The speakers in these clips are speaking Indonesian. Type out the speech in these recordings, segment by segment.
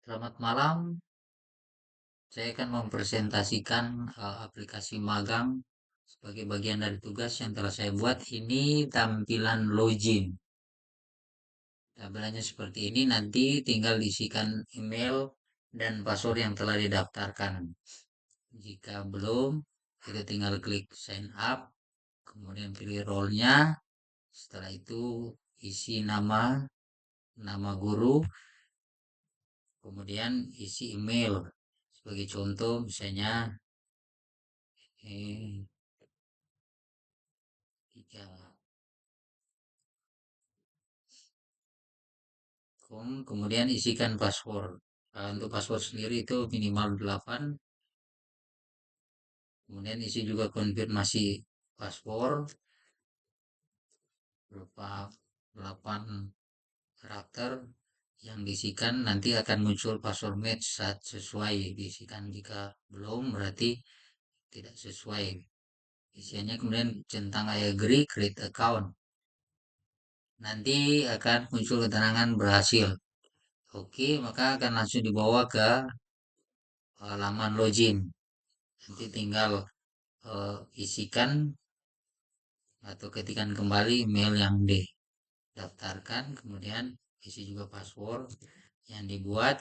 Selamat malam, saya akan mempresentasikan aplikasi magang sebagai bagian dari tugas yang telah saya buat. Ini tampilan login. Tampilannya seperti ini, nanti tinggal diisikan email dan password yang telah didaftarkan. Jika belum, kita tinggal klik sign up, kemudian pilih role-nya. Setelah itu isi nama guru, kemudian isi email. Sebagai contoh, misalnya eh, 3. Kemudian isikan password. Untuk password sendiri itu minimal 8. Kemudian isi juga konfirmasi password berupa 8 karakter yang diisikan. Nanti akan muncul password match saat sesuai diisikan. Jika belum berarti tidak sesuai isiannya. Kemudian centang I agree, create account. Nanti akan muncul keterangan berhasil. Oke, maka akan langsung dibawa ke halaman login. Nanti tinggal isikan atau ketikkan kembali email yang didaftarkan, kemudian isi juga password yang dibuat,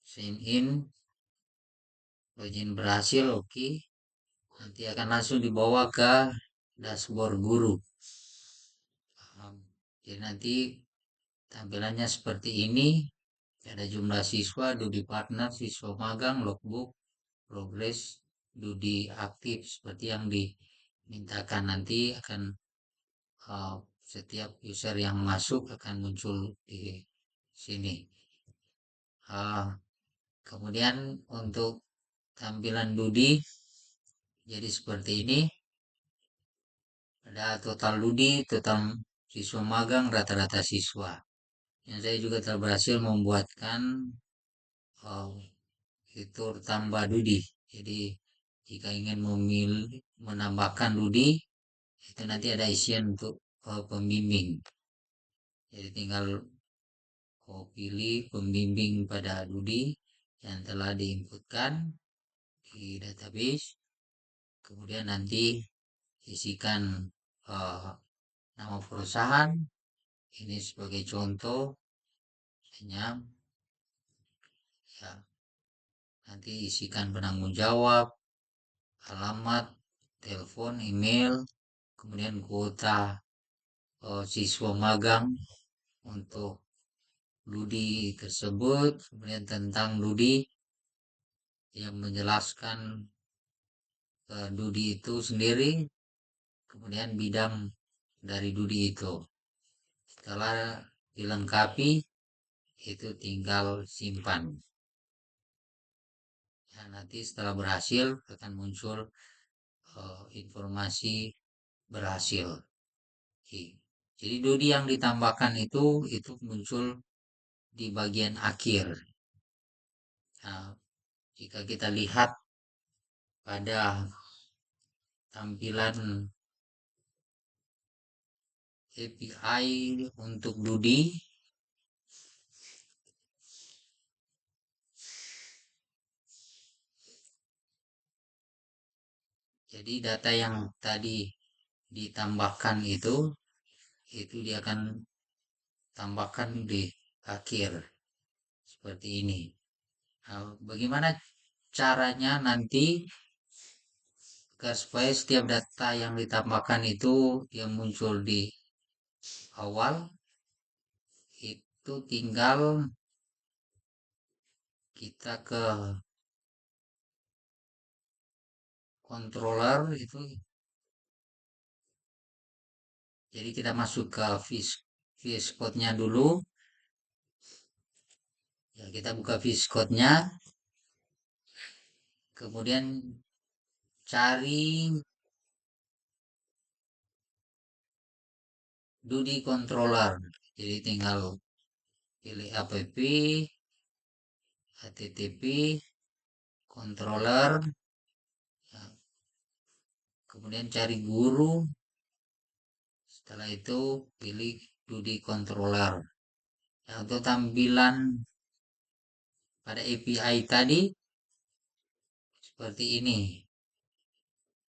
sign in, login berhasil. Oke. Nanti akan langsung dibawa ke dashboard guru. Jadi nanti tampilannya seperti ini. Ada jumlah siswa, studi partner, siswa magang, logbook, progress, studi aktif seperti yang dimintakan. Nanti akan setiap user yang masuk akan muncul di sini. Kemudian untuk tampilan Dudi jadi seperti ini. Ada total Dudi, total siswa magang, rata-rata siswa. Yang saya juga telah berhasil membuatkan fitur tambah Dudi. Jadi jika ingin menambahkan Dudi, itu nanti ada isian untuk pembimbing. Jadi tinggal pilih pembimbing pada Dudi yang telah diinputkan di database. Kemudian nanti isikan nama perusahaan. Ini sebagai contoh, hanya ya, nanti isikan penanggung jawab, alamat, telepon, email, kemudian kuota siswa magang untuk Dudi tersebut, kemudian tentang Dudi yang menjelaskan Dudi itu sendiri, kemudian bidang dari Dudi itu. Setelah dilengkapi, itu tinggal simpan. Ya, nanti setelah berhasil akan muncul informasi berhasil. Jadi Dudi yang ditambahkan itu muncul di bagian akhir. Nah, jika kita lihat pada tampilan API untuk Dudi, jadi data yang tadi ditambahkan itu dia akan tambahkan di akhir seperti ini. Nah, bagaimana caranya nanti supaya setiap data yang ditambahkan itu yang muncul di awal, itu tinggal kita ke controller itu. Jadi kita masuk ke VS Code-nya dulu. Ya, kita buka VS Code-nya. Kemudian cari Dudi controller. Jadi tinggal pilih app, http controller. Ya, kemudian cari guru. Setelah itu pilih Dudi controller. Ya, untuk tampilan pada API tadi seperti ini.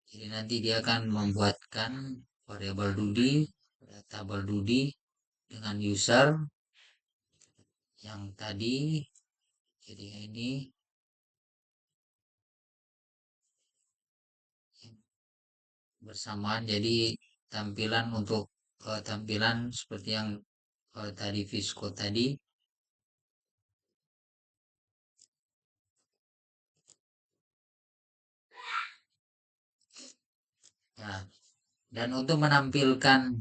Jadi nanti dia akan membuatkan variabel Dudi, tabel Dudi dengan user yang tadi. Jadi ini bersamaan. Jadi tampilan untuk tampilan seperti yang tadi Visco tadi. Nah, dan untuk menampilkan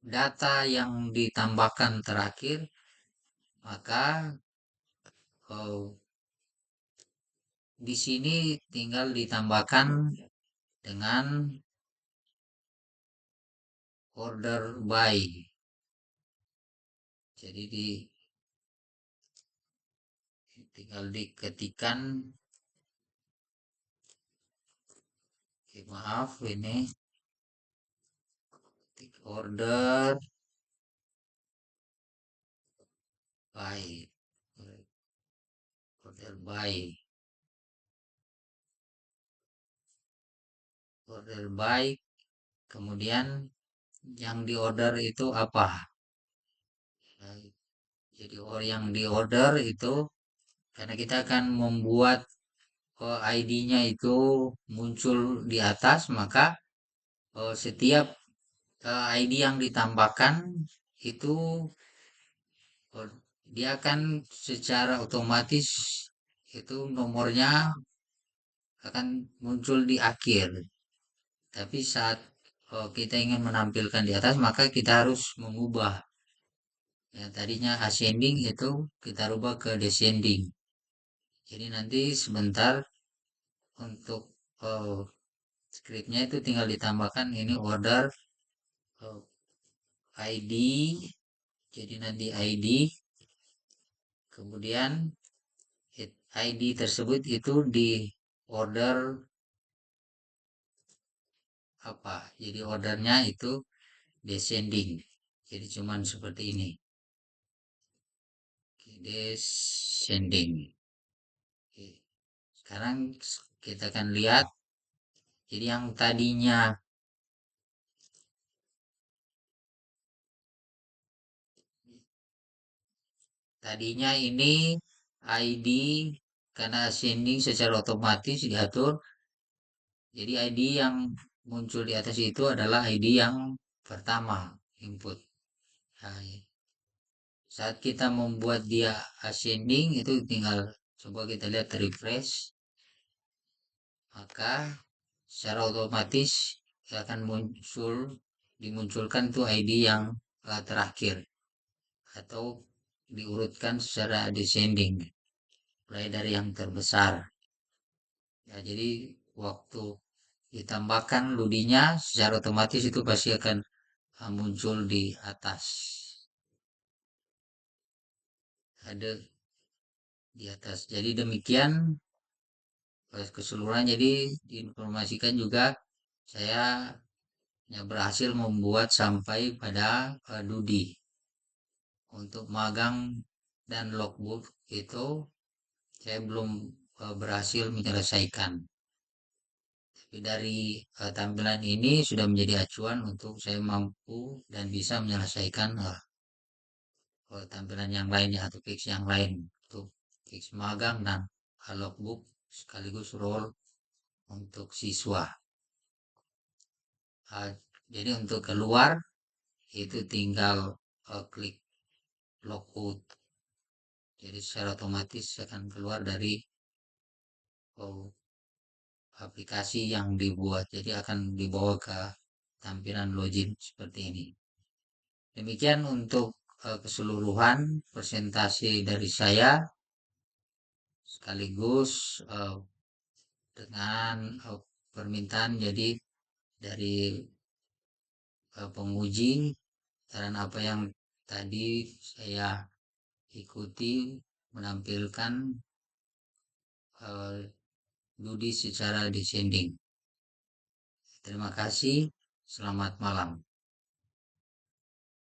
data yang ditambahkan terakhir, maka di sini tinggal ditambahkan dengan order by. Jadi tinggal diketikkan, maaf ini order by, order by, order by, kemudian yang di order itu apa. Nah, jadi yang di order itu karena kita akan membuat ID-nya itu muncul di atas, maka setiap ID yang ditambahkan itu dia akan secara otomatis itu nomornya akan muncul di akhir. Tapi saat kita ingin menampilkan di atas, maka kita harus mengubah. Yang tadinya ascending itu kita rubah ke descending. Jadi nanti sebentar untuk scriptnya itu tinggal ditambahkan ini order uh, ID. Jadi nanti ID, kemudian ID tersebut itu di order apa. Jadi ordernya itu descending. Jadi cuman seperti ini. Descending. Oke. Sekarang kita akan lihat. Jadi yang tadinya ini ID karena ascending secara otomatis diatur. Jadi ID yang muncul di atas itu adalah ID yang pertama input. Nah, saat kita membuat dia ascending itu tinggal coba kita lihat refresh, maka secara otomatis akan dimunculkan tuh ID yang terakhir atau diurutkan secara descending mulai dari yang terbesar. Ya, jadi waktu ditambahkan ludinya secara otomatis itu pasti akan muncul di atas. Ada di atas. Jadi demikian keseluruhan. Jadi diinformasikan juga saya berhasil membuat sampai pada Dudi. Untuk magang dan logbook itu saya belum berhasil menyelesaikan. Tapi dari tampilan ini sudah menjadi acuan untuk saya mampu dan bisa menyelesaikan tampilan yang lainnya atau fix yang lain untuk fix magang dan logbook sekaligus role untuk siswa. Jadi untuk keluar itu tinggal klik logout. Jadi secara otomatis akan keluar dari aplikasi yang dibuat. Jadi akan dibawa ke tampilan login seperti ini. Demikian untuk keseluruhan presentasi dari saya sekaligus dengan permintaan jadi dari penguji dan apa yang tadi saya ikuti menampilkan Dudi secara descending. Terima kasih, selamat malam.